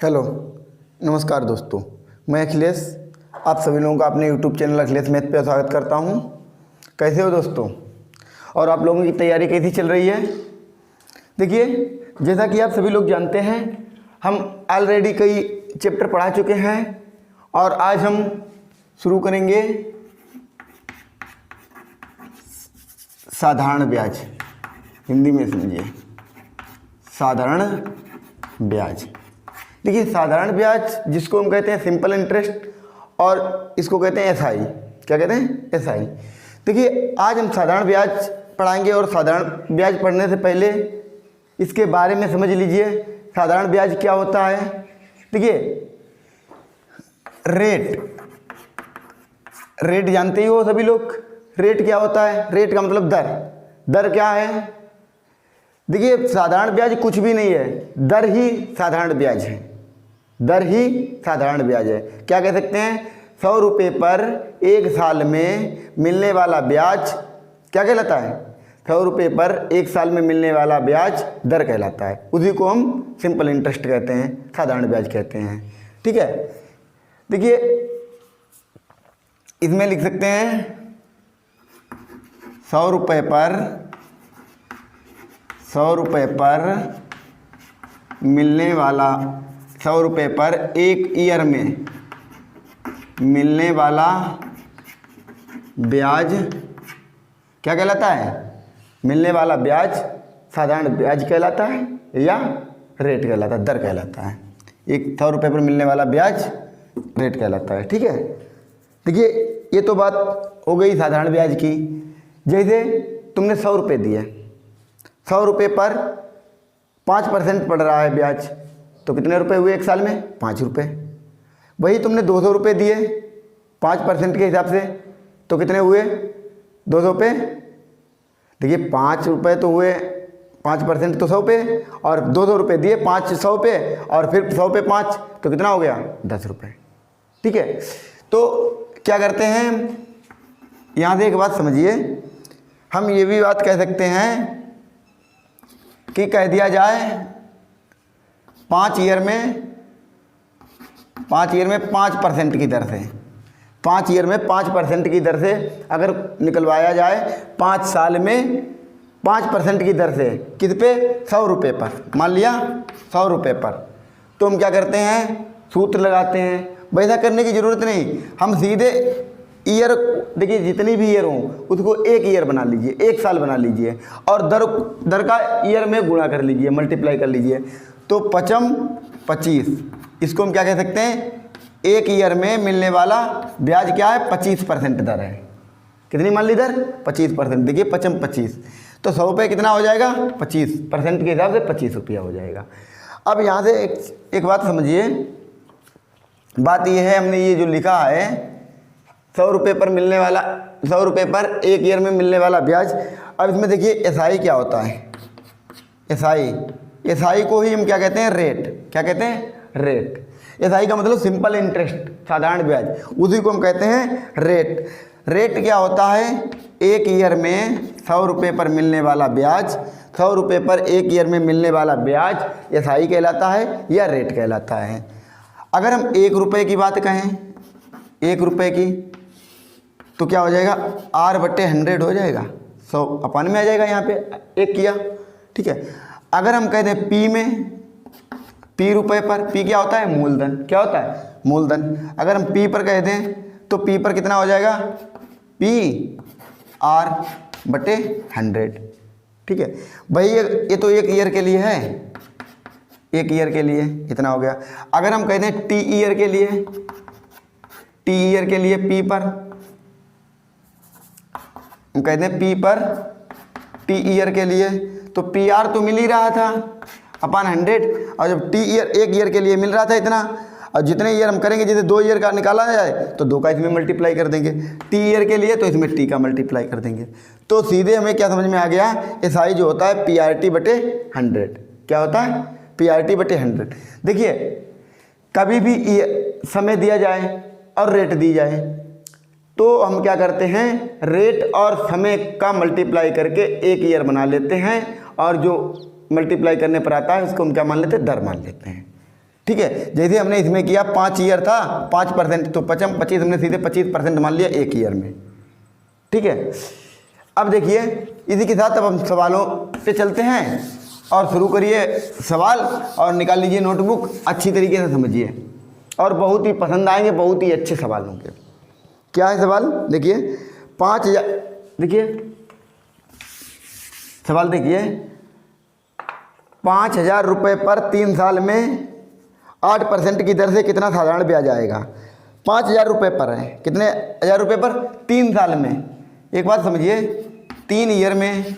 Hello, नमस्कार दोस्तों। मैं अखिलेश, आप सभी लोगों का अपने यूट्यूब चैनल अखिलेश मैथ पे स्वागत करता हूं। कैसे हो दोस्तों? और आप लोगों की तैयारी कैसी चल रही है? देखिए, जैसा कि आप सभी लोग जानते हैं, हम ऑलरेडी कई चैप्टर पढ़ा चुके हैं और आज हम शुरू करेंगे साधारण ब्याज। हिंदी में समझिए, साधारण ब्याज। देखिए, साधारण ब्याज जिसको हम कहते हैं सिंपल इंटरेस्ट और इसको कहते हैं एसआई। क्या कहते हैं? एसआई। देखिए, आज हम साधारण ब्याज पढ़ाएंगे और साधारण ब्याज पढ़ने से पहले इसके बारे में समझ लीजिए साधारण ब्याज क्या होता है। देखिए, रेट जानते ही हो सभी लोग। रेट क्या होता है? रेट का मतलब दर। दर क्या है? देखिए, साधारण ब्याज कुछ भी नहीं है, दर ही साधारण ब्याज है। दर ही साधारण ब्याज है। क्या कह सकते हैं? 100 रुपये पर एक साल में मिलने वाला ब्याज क्या कहलाता है? 100 रुपये पर एक साल में मिलने वाला ब्याज दर कहलाता है। उसी को हम सिंपल इंटरेस्ट कहते हैं, साधारण ब्याज कहते हैं। ठीक है। देखिए, इसमें लिख सकते हैं 100 रुपये पर मिलने वाला 100 रुपये पर एक ईयर में मिलने वाला ब्याज क्या कहलाता है? मिलने वाला ब्याज साधारण ब्याज कहलाता है या रेट कहलाता है, दर कहलाता है। एक 100 रुपये पर मिलने वाला ब्याज रेट कहलाता है। ठीक है। देखिए, ये तो बात हो गई साधारण ब्याज की। जैसे तुमने 100 रुपये दिए, 100 रुपये पर 5% पड़ रहा है ब्याज, तो कितने रुपए हुए एक साल में? 5 रुपये। वही तुमने 200 रुपये दिए 5% के हिसाब से, तो कितने हुए? 200 पे। देखिए, 5 रुपये तो हुए, 5% तो 100 पे, और 200 रुपये दिए 500 पे, और फिर 100 पे 5, तो कितना हो गया? 10 रुपये। ठीक है। तो क्या करते हैं, यहाँ से एक बात समझिए, हम ये भी बात कह सकते हैं कि कह दिया जाए 5 ईयर में 5% की दर से, 5 ईयर में 5% की दर से अगर निकलवाया जाए 5 साल में 5% की दर से, किस पे? 100 रुपये पर। मान लिया 100 रुपये पर, तो हम क्या करते हैं? सूत्र लगाते हैं। वैसा करने की ज़रूरत नहीं, हम सीधे ईयर, देखिए जितनी भी ईयर हो उसको एक ईयर बना लीजिए, एक साल बना लीजिए, और दर का ईयर में गुणा कर लीजिए, मल्टीप्लाई कर लीजिए, तो 5 25। इसको हम क्या कह सकते हैं? एक ईयर में मिलने वाला ब्याज क्या है? 25% दर है। कितनी मान ली दर? 25%। देखिए, 5 25, तो 100 रुपये कितना हो जाएगा? 25% के हिसाब से 25 रुपया हो जाएगा। अब यहाँ से एक बात समझिए। बात यह है, हमने ये जो लिखा है 100 रुपये पर मिलने वाला, 100 रुपये पर एक ईयर में मिलने वाला ब्याज। अब इसमें देखिए एसआई क्या होता है? एसआई को ही हम क्या कहते हैं? रेट। क्या कहते हैं? रेट। एसआई का मतलब सिंपल इंटरेस्ट, साधारण ब्याज, उसी को हम कहते हैं रेट। रेट क्या होता है? एक ईयर में 100 रुपये पर मिलने वाला ब्याज, 100 रुपये पर एक ईयर में मिलने वाला ब्याज एसआई कहलाता है या रेट कहलाता है। अगर हम 1 रुपये की बात कहें, 1 रुपये की, तो क्या हो जाएगा? R/100 हो जाएगा, 100 अपन में आ जाएगा, यहाँ पे एक किया। ठीक है। अगर हम कह दें पी में, P रुपये पर, P क्या होता है? मूलधन। क्या होता है? मूलधन। अगर हम P पर कह दें तो P पर कितना हो जाएगा? PR/100। ठीक है। भाई ये तो एक ईयर के लिए है, एक ईयर के लिए इतना हो गया। अगर हम कह दें T ईयर के लिए, T ईयर के लिए P पर, हम कहते हैं P पर T ईयर के लिए, तो PR तो मिल ही रहा था अपन 100, और जब T ईयर एक ईयर के लिए मिल रहा था इतना, और जितने ईयर हम करेंगे, जैसे 2 ईयर का निकाला जाए तो 2 का इसमें मल्टीप्लाई कर देंगे, T ईयर के लिए तो इसमें T का मल्टीप्लाई कर देंगे। तो सीधे हमें क्या समझ में आ गया? एसआई जो होता है PRT/100। क्या होता है? PRT/100। देखिए, कभी भी समय दिया जाए और रेट दी जाए, तो हम क्या करते हैं? रेट और समय का मल्टीप्लाई करके एक ईयर बना लेते हैं, और जो मल्टीप्लाई करने पर आता है उसको हम क्या मान लेते हैं? दर मान लेते हैं। ठीक है। जैसे हमने इसमें किया 5 ईयर था 5%, तो 25 हमने सीधे 25% मान लिया 1 ईयर में, ठीक है। अब देखिए इसी के साथ अब हम सवालों पे चलते हैं और शुरू करिए सवाल और निकाल लीजिए नोटबुक, अच्छी तरीके से समझिए और बहुत ही पसंद आएंगे, बहुत ही अच्छे सवाल होंगे। क्या है सवाल, देखिए 5000, देखिए सवाल देखिए 5000 रुपये पर 3 साल में 8% की दर से कितना साधारण ब्याज आएगा। 5000 रुपये पर है, कितने हज़ार रुपये पर 3 साल में। एक बात समझिए 3 ईयर में,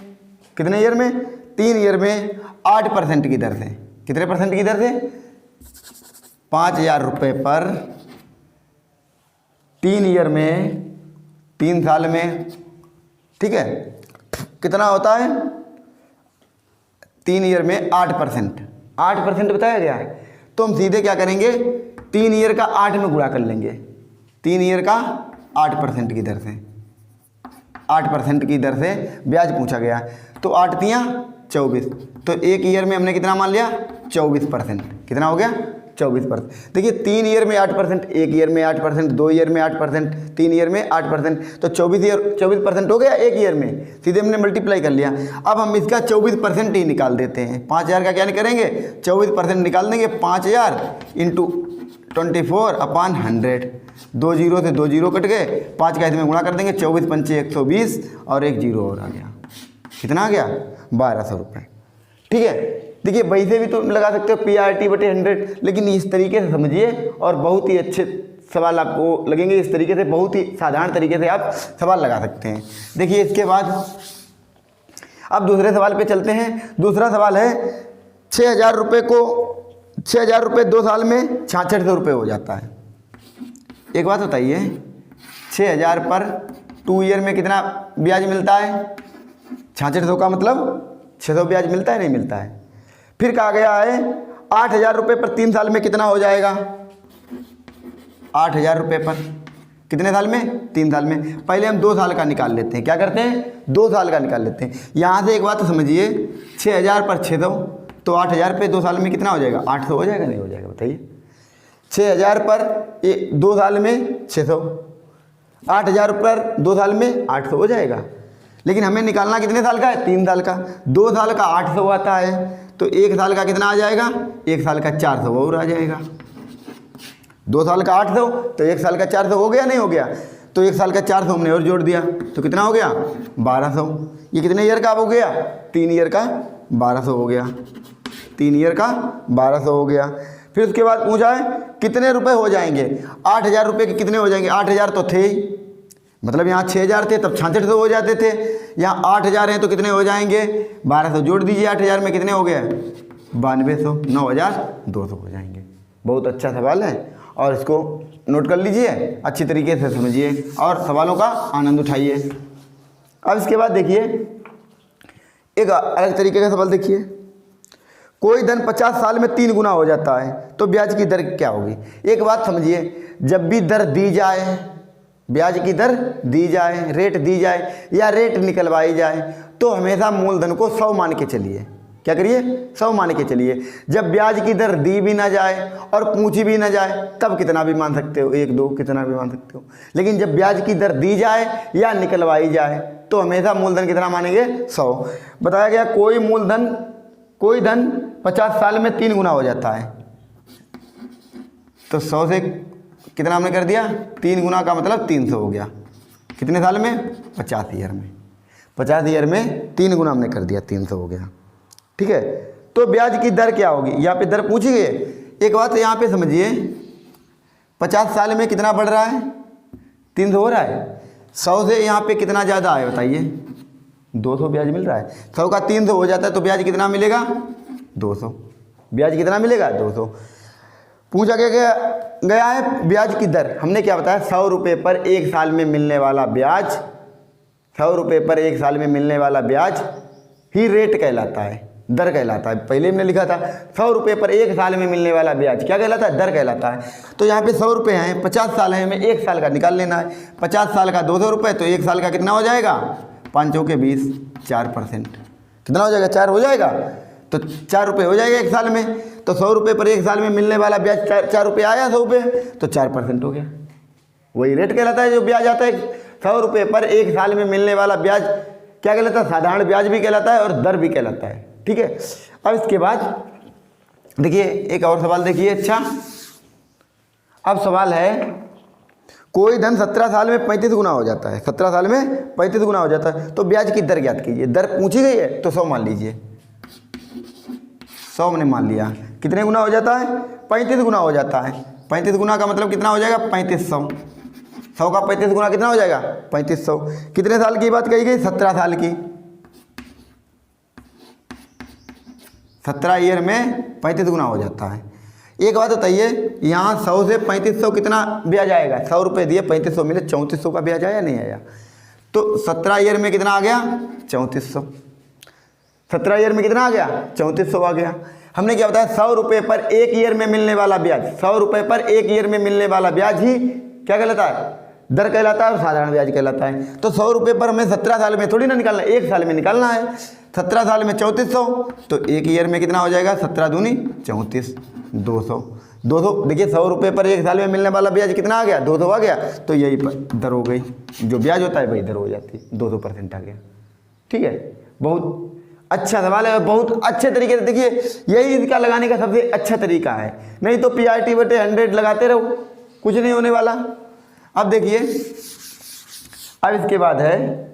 कितने ईयर में 3 ईयर में 8% की दर से, कितने परसेंट की दर से 5000 रुपये पर 3 ईयर में 3 साल में, ठीक है, कितना होता है 3 ईयर में 8% बताया गया है। तो हम सीधे क्या करेंगे 3 ईयर का 8 में गुणा कर लेंगे, 3 ईयर का 8% की दर से, 8% की दर से ब्याज पूछा गया। तो 8 तियाँ 24, तो 1 ईयर में हमने कितना मान लिया 24%, कितना हो गया 24%। देखिए 3 ईयर में 8%, 1 ईयर में 8%, 2 ईयर में 8%, 3 ईयर में 8%, तो 24% हो गया 1 ईयर में, सीधे हमने मल्टीप्लाई कर लिया। अब हम इसका 24% ही निकाल देते हैं। 5000 का क्या करेंगे 24% निकाल देंगे, 5000 इंटू 24/100, 2 जीरो से 2 जीरो कट गए, 5 का इसमें गुणा कर देंगे, 24 पंचे 120 और 1 जीरो और आ गया, कितना आ गया 1200 रुपये, ठीक है। देखिए वैसे भी तो लगा सकते हो PRT/100, लेकिन इस तरीके से समझिए और बहुत ही अच्छे सवाल आपको लगेंगे। इस तरीके से बहुत ही साधारण तरीके से आप सवाल लगा सकते हैं। देखिए इसके बाद अब दूसरे सवाल पे चलते हैं। दूसरा सवाल है 6000 रुपये को 6000 रुपये 2 साल में 6600 रुपये हो जाता है। एक बात बताइए 6000 पर 2 ईयर में कितना ब्याज मिलता है, 6600 का मतलब 600 ब्याज मिलता है नहीं मिलता है। फिर कहा गया है 8000 रुपये पर 3 साल में कितना हो जाएगा, 8000 रुपये पर कितने साल में 3 साल में। पहले हम 2 साल का निकाल लेते हैं, क्या करते हैं 2 साल का निकाल लेते हैं। यहाँ से एक बात तो समझिए 6000 पर 600, तो 8000 रुपये 2 साल में कितना हो जाएगा 800 हो जाएगा नहीं हो जाएगा बताइए। 6000 पर 2 साल में 600, 8000 पर 2 साल में 800 हो जाएगा। लेकिन हमें निकालना कितने साल का है 3 साल का। 2 साल का 800 आता है, तो 1 साल का कितना आ जाएगा 1 साल का 400 और आ जाएगा। 2 साल का 800 तो 1 साल का 400 हो गया नहीं हो गया, तो 1 साल का 400 हमने और जोड़ दिया तो कितना हो गया 1200। ये कितने ईयर का हो गया 3 ईयर का 1200 हो गया, 3 ईयर का 1200 हो गया। फिर उसके बाद पूछा है कितने रुपए हो जाएंगे, 8000 रुपये के कितने हो जाएंगे। 8000 तो थे ही, मतलब यहाँ 6000 थे तब 6600 हो जाते थे, यहाँ 8000 हैं तो कितने हो जाएंगे 1200 जोड़ दीजिए, 8000 में कितने हो गए 9200, 9200 हो जाएंगे। बहुत अच्छा सवाल है और इसको नोट कर लीजिए, अच्छी तरीके से समझिए और सवालों का आनंद उठाइए। अब इसके बाद देखिए एक अलग तरीके का सवाल देखिए, कोई धन 50 साल में 3 गुना हो जाता है तो ब्याज की दर क्या होगी। एक बात समझिए, जब भी दर दी जाए, ब्याज की दर दी जाए, रेट दी जाए या रेट निकलवाई जाए, तो हमेशा मूलधन को 100 मान के चलिए। क्या करिए 100 मान के चलिए। जब ब्याज की दर दी भी ना जाए और पूछी भी ना जाए तब कितना भी मान सकते हो, 1 2 कितना भी मान सकते हो। लेकिन जब ब्याज की दर दी जाए या निकलवाई जाए तो हमेशा मूलधन कितना मानेंगे 100। बताया गया कोई धन 50 साल में 3 गुना हो जाता है, तो 100 से कितना हमने कर दिया 3 गुना का मतलब 300 हो गया। कितने साल में 50 ईयर में, 50 ईयर में 3 गुना हमने कर दिया 300 हो गया, ठीक है। तो ब्याज की दर क्या होगी, यहाँ पे दर पूछी गई है। एक बात यहाँ पे समझिए 50 साल में कितना बढ़ रहा है 300 हो रहा है, 100 से यहाँ पे कितना ज़्यादा है बताइए 200 ब्याज मिल रहा है। 100 का 300 हो जाता है तो ब्याज कितना मिलेगा 200, ब्याज कितना मिलेगा 200। पूछा गया है ब्याज की दर, हमने क्या बताया 100 रुपये पर 1 साल में मिलने वाला ब्याज, 100 रुपये पर 1 साल में मिलने वाला ब्याज ही रेट कहलाता है, दर कहलाता है। पहले हमने लिखा था 100 रुपये पर 1 साल में मिलने वाला ब्याज क्या कहलाता है, दर कहलाता है। तो यहाँ पे 100 रुपये हैं, 50 साल है, हमें 1 साल का निकाल लेना है। 50 साल का 200 रुपये, तो 1 साल का कितना हो जाएगा 5 चौके 20, 4%, कितना हो जाएगा 4 हो जाएगा। तो 4 रुपये हो जाएगा एक साल में। तो 100 रुपये पर एक साल में मिलने वाला ब्याज 4 रुपये आया 100 रुपये, तो 4% हो गया। वही रेट कहलाता है जो ब्याज आता है। 100 रुपये पर एक साल में मिलने वाला ब्याज क्या कहलाता है? साधारण ब्याज भी कहलाता है और दर भी कहलाता है। ठीक है। अब इसके बाद देखिए एक और सवाल देखिए। अच्छा, अब सवाल है कोई धन 17 साल में 35 गुना हो जाता है। 17 साल में 35 गुना हो जाता है, तो ब्याज की दर ज्ञात कीजिए। दर पूछी गई है तो 100 मान लीजिए। 100 हमने मान लिया। कितने गुना हो जाता है? 35 गुना हो जाता है। 35 गुना का मतलब कितना हो जाएगा? 3500। 100 का 35 गुना कितना हो जाएगा? 3500। कितने साल की बात कही गई? 17 साल की। 17 ईयर में 35 गुना हो जाता है। एक बात बताइए, यहाँ 100 से 3500 कितना ब्याज आएगा? 100 रुपये दिए 3500 मिले, 3400 का ब्याज आया नहीं आया? तो 17 ईयर में कितना आ गया? 3400। 17 ईयर में कितना आ गया? 3400 आ गया। हमने क्या बताया? 100 रुपये पर एक ईयर में मिलने वाला ब्याज, 100 रुपये पर एक ईयर में मिलने वाला ब्याज ही क्या कहलाता है? दर कहलाता है और साधारण ब्याज कहलाता है। तो 100 रुपये पर हमें 17 साल में थोड़ी ना निकालना है, एक साल में निकालना है। 17 साल में 3400, तो एक ईयर में कितना हो जाएगा? 17 दूनी 34, 200। 200 देखिए 100 रुपये पर एक साल में मिलने वाला ब्याज कितना आ गया? 200 आ गया। तो यही दर हो गई, जो ब्याज होता है वही दर हो जाती है, 200% आ गया। ठीक है, बहुत अच्छा सवाल है, बहुत अच्छे तरीके से देखिए। यही इसका लगाने का सबसे अच्छा तरीका है, नहीं तो PRT/100 लगाते रहो, कुछ नहीं होने वाला। अब देखिए, अब इसके बाद है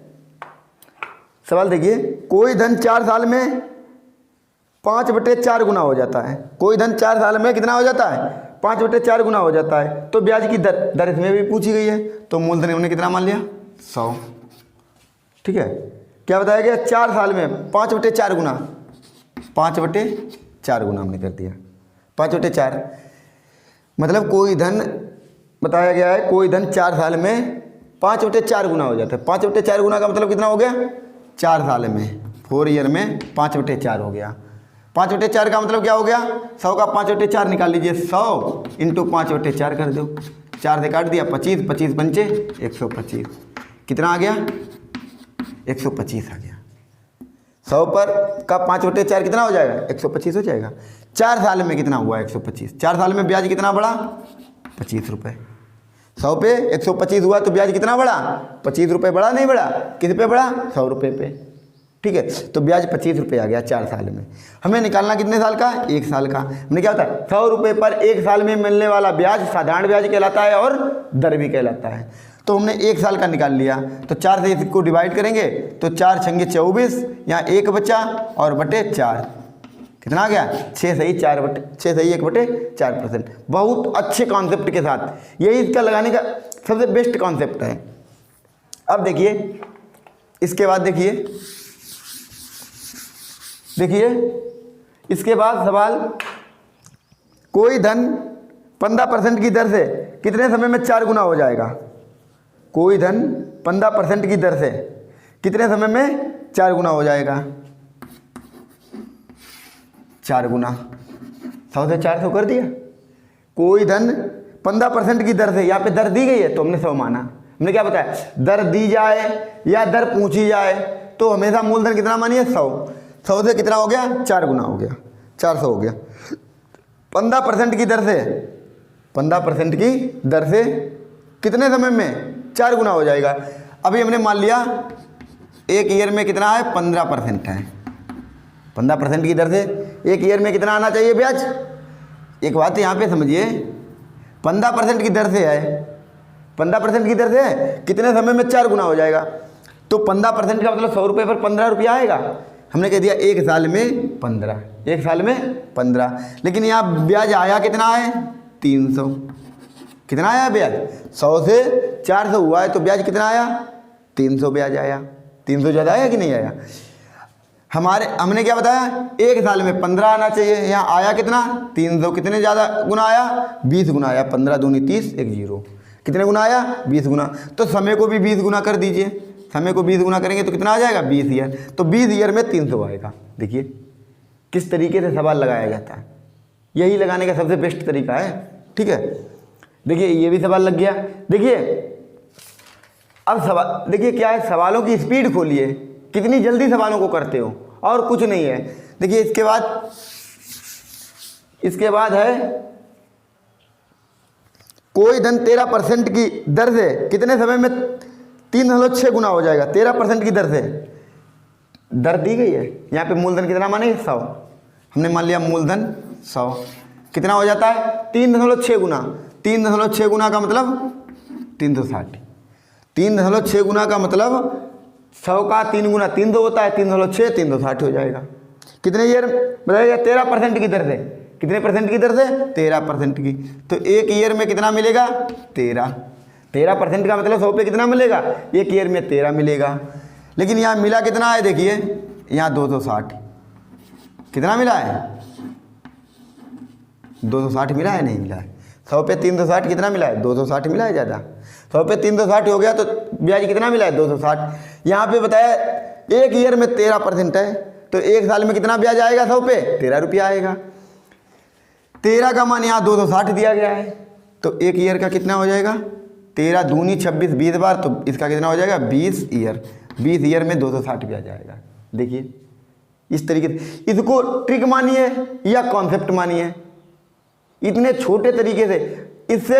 सवाल देखिए, कोई धन 4 साल में 5/4 गुना हो जाता है। कोई धन 4 साल में कितना हो जाता है? 5/4 गुना हो जाता है। तो ब्याज की दर इसमें भी पूछी गई है, तो मूलधन हमने कितना मान लिया? 100। ठीक है, क्या बताया गया? 4 साल में 5/4 गुना, 5/4 गुना हमने कर दिया। 5/4 मतलब कोई धन बताया गया है, कोई धन 4 साल में 5/4 गुना हो जाता है। 5/4 गुना का मतलब कितना हो गया? 4 साल में, 4 ईयर में 5/4 हो गया। 5/4 का मतलब क्या हो गया? 100 का 5/4 निकाल लीजिए। 100 इंटू 5/4 कर दो, 4 से काट दिया 25, 25 पंचे 125। कितना आ गया? 125 आ गया। 100 पर का 5/4 कितना हो जाएगा? 125 हो जाएगा। 4 साल में कितना हुआ? 125। 4 साल में ब्याज कितना बढ़ा? 25 रुपये। 100 पे 125 हुआ तो ब्याज कितना बढ़ा? 25 रुपये बढ़ा नहीं बढ़ा? किस पे बढ़ा? 100 रुपये पे। ठीक है, तो ब्याज 25 रुपये आ गया 4 साल में। हमें निकालना कितने साल का? 1 साल का। हमने क्या होता है? 100 रुपये पर एक साल में मिलने वाला ब्याज साधारण ब्याज कहलाता है और दर भी कहलाता है। तो हमने 1 साल का निकाल लिया, तो 4 से इसको डिवाइड करेंगे तो 4 छंगे 24, यहाँ 1 बचा और बटे 4 कितना आ गया? 6 सही 1/4%। बहुत अच्छे कॉन्सेप्ट के साथ, यही इसका लगाने का सबसे बेस्ट कॉन्सेप्ट है। अब देखिए इसके बाद देखिए इसके बाद सवाल, कोई धन 15% की दर से कितने समय में 4 गुना हो जाएगा? कोई धन 15% की दर से कितने समय में 4 गुना हो जाएगा? 4 गुना, 100 से 400 कर दिया। कोई धन 15% की दर से, यहाँ पे दर दी गई है तो हमने 100 माना। हमने क्या बताया? दर दी जाए या दर पूछी जाए तो हमेशा मूलधन कितना मानिए? 100। 100 से कितना हो गया? 4 गुना हो गया, 400 हो गया। 15% की दर से, 15% की दर से कितने समय में 4 गुना हो जाएगा? अभी हमने मान लिया एक ईयर में कितना है? 15% है। 15% की दर से एक ईयर में कितना आना चाहिए ब्याज? एक बात यहाँ पे समझिए, 15% की दर से है, 15% की दर से है, कितने समय में 4 गुना हो जाएगा? तो 15% का मतलब 100 रुपये पर 15 रुपया आएगा। हमने कह दिया 1 साल में 15, 1 साल में 15। लेकिन यहाँ ब्याज आया कितना है? 300। कितना आया ब्याज? 100 से 400 हुआ है तो ब्याज कितना आया? 300 ब्याज आया। 300 ज़्यादा आया कि नहीं आया? हमने क्या बताया? 1 साल में 15 आना चाहिए, यहाँ आया कितना? 300। कितने ज़्यादा गुना आया? 20 गुना आया। 15 दूनी 30, 1 0। कितने गुना आया? 20 गुना। तो समय को भी 20 गुना कर दीजिए। समय को 20 गुना करेंगे तो कितना आ जाएगा? 20 ईयर। तो 20 ईयर में 300 आएगा। देखिए किस तरीके से सवाल लगाया जाता है, यही लगाने का सबसे बेस्ट तरीका है। ठीक है, देखिए ये भी सवाल लग गया। देखिए अब सवाल देखिए क्या है, सवालों की स्पीड खोलिए, कितनी जल्दी सवालों को करते हो। और कुछ नहीं है। देखिए इसके बाद है कोई धन 13% की दर से कितने समय में 3.6 गुना हो जाएगा। 13% की दर से दर दी गई है। यहाँ पे मूलधन कितना माने 100, हमने मान लिया मूलधन 100 कितना हो जाता है 3.6 गुना। 3.6 गुना का मतलब 360। 3.6 गुना का मतलब 100 का 3 गुना 300 होता है, 3.6 360 हो जाएगा। कितने ईयर बताइएगा 13% की दर से। कितने परसेंट की दर से 13% की। तो एक ईयर में कितना मिलेगा 13% का मतलब 100 पे कितना मिलेगा एक ईयर में 13 मिलेगा। लेकिन यहाँ मिला कितना है देखिए यहाँ 260 कितना मिला है 260 मिला है नहीं मिला है। 100 पे 360 कितना मिला है 260 मिला है ज़्यादा। 100 पे 360 हो गया तो ब्याज कितना मिला है 260। यहाँ पे बताया एक ईयर में 13% है तो एक साल में कितना ब्याज आएगा 100 पे 13 रुपया आएगा। 13 का मान यहाँ 260 दिया गया है तो एक ईयर का कितना हो जाएगा 13 दूनी 26 20 बार तो इसका कितना हो जाएगा 20 ईयर। 20 ईयर में 260 ब्याज आएगा। देखिए इस तरीके से इसको ट्रिक मानिए या कॉन्सेप्ट मानिए, इतने छोटे तरीके से इससे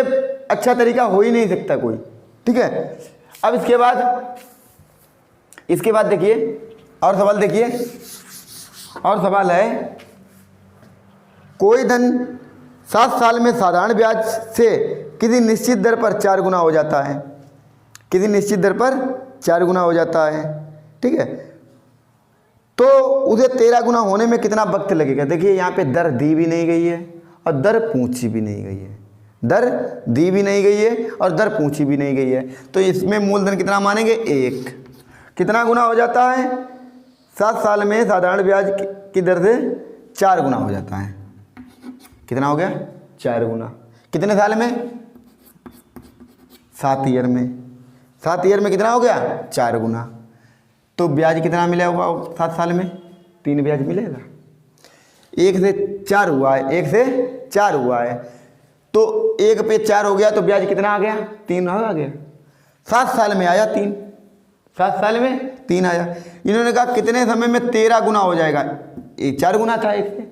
अच्छा तरीका हो ही नहीं सकता कोई। ठीक है। अब इसके बाद देखिए और सवाल देखिए। और सवाल है कोई धन 7 साल में साधारण ब्याज से किसी निश्चित दर पर 4 गुना हो जाता है। किसी निश्चित दर पर 4 गुना हो जाता है। ठीक है। तो उसे 13 गुना होने में कितना वक्त लगेगा। देखिए यहाँ पे दर दी भी नहीं गई है और दर पूछी भी नहीं गई है। दर दी भी नहीं गई है और दर पूछी भी नहीं गई है। तो इसमें मूलधन कितना मानेंगे 1। कितना गुना हो जाता है 7 साल में साधारण ब्याज की दर से 4 गुना हो जाता है। कितना हो गया 4 गुना। कितने साल में 7 ईयर में। 7 ईयर में कितना हो गया 4 गुना। तो ब्याज कितना मिला होगा 7 साल में 3 ब्याज मिलेगा। 1 से 4 हुआ है, 1 से 4 हुआ है तो 1 पे 4 हो गया तो ब्याज कितना आ गया 3 आ गया। 7 साल में आया 3। 7 साल में 3 आया। इन्होंने कहा कितने समय में 13 गुना हो जाएगा। ये 4 गुना था 1 से,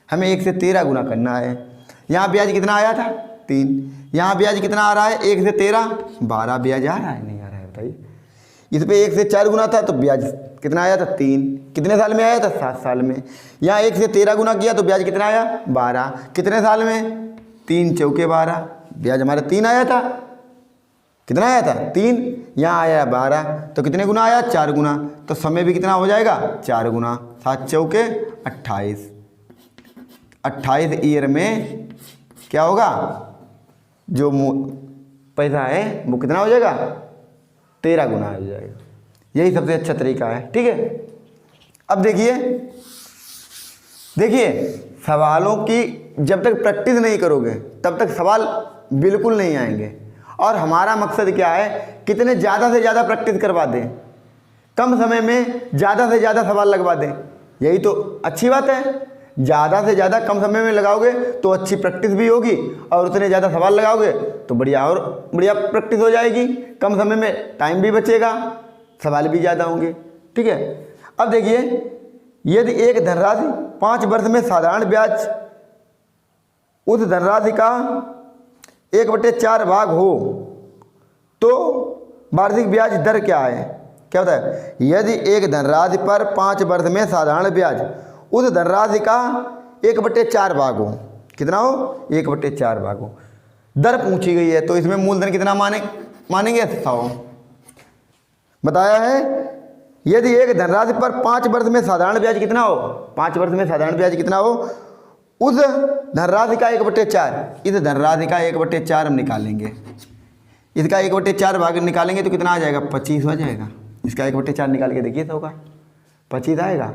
हमें 1 से 13 गुना करना है। यहाँ ब्याज कितना आया था 3। यहाँ ब्याज कितना आ रहा है 1 से 13 12 ब्याज आ रहा है नहीं आ रहा है बताइए। इस पे 1 से 4 गुना था तो ब्याज कितना आया था 3। कितने साल में आया था 7 साल में। यहाँ 1 से 13 गुना किया तो ब्याज कितना आया 12। कितने साल में 3 चौके 12 ब्याज हमारा 3 आया था। कितना आया था 3। यहाँ आया 12 तो कितने गुना आया 4 गुना। तो समय भी कितना हो जाएगा 4 गुना। 7 चौके 28। 28 ईयर में क्या होगा जो पैसा है वो कितना हो जाएगा 13 गुना हो जाएगा। यही सबसे अच्छा तरीका है। ठीक है। अब देखिए सवालों की जब तक प्रैक्टिस नहीं करोगे तब तक सवाल बिल्कुल नहीं आएंगे। और हमारा मकसद क्या है कितने ज़्यादा से ज़्यादा प्रैक्टिस करवा दें, कम समय में ज़्यादा से ज़्यादा सवाल लगवा दें। यही तो अच्छी बात है। ज़्यादा से ज़्यादा कम समय में लगाओगे तो अच्छी प्रैक्टिस भी होगी और उतने ज़्यादा सवाल लगाओगे तो बढ़िया और बढ़िया प्रैक्टिस हो जाएगी। कम समय में टाइम भी बचेगा, सवाल भी ज़्यादा होंगे। ठीक है। अब देखिए यदि एक धनराशि 5 वर्ष में साधारण ब्याज उस धनराशि का 1/4 भाग हो तो वार्षिक ब्याज दर क्या है। क्या होता है यदि एक धनराशि पर 5 वर्ष में साधारण ब्याज उस धनराशि का 1/4 भाग हो। कितना हो 1/4 भाग हो। दर पूछी गई है तो इसमें मूलधन कितना मानेंगे 100। बताया है यदि एक धनराशि पर 5 वर्ष में साधारण ब्याज कितना हो 5 वर्ष में साधारण ब्याज कितना हो उस धनराशि का 1/4। इस धनराशि का 1/4 हम निकालेंगे। इसका 1/4 भाग निकालेंगे तो कितना आ जाएगा 25 हो जाएगा। इसका 1/4 निकाल के देखिए 100 का 25 आएगा।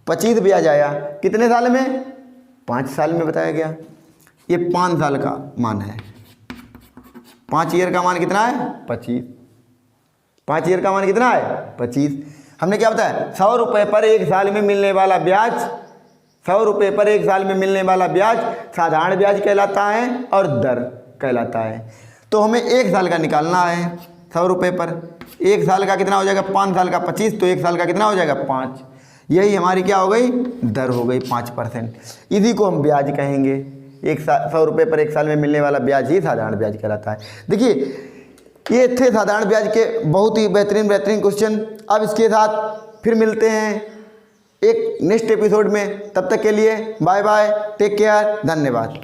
25 ब्याज आया। कितने साल में 5 साल में बताया गया। ये 5 साल का मान है। 5 ईयर का मान कितना है 25। 5 ईयर का मान कितना है 25। हमने क्या बताया 100 रुपये पर 1 साल में मिलने वाला ब्याज 100 रुपये पर 1 साल में मिलने वाला ब्याज साधारण ब्याज कहलाता है और दर कहलाता है। तो हमें 1 साल का निकालना है। 100 रुपये पर 1 साल का कितना हो जाएगा 5 साल का 25 तो 1 साल का कितना हो जाएगा 5। यही हमारी क्या हो गई, दर हो गई 5%। इसी को हम ब्याज कहेंगे। 100 रुपये पर 1 साल में मिलने वाला ब्याज ही साधारण ब्याज कहलाता है। देखिए ये थे साधारण ब्याज के बहुत ही बेहतरीन क्वेश्चन। अब इसके साथ फिर मिलते हैं एक नेक्स्ट एपिसोड में। तब तक के लिए बाय बाय, टेक केयर, धन्यवाद।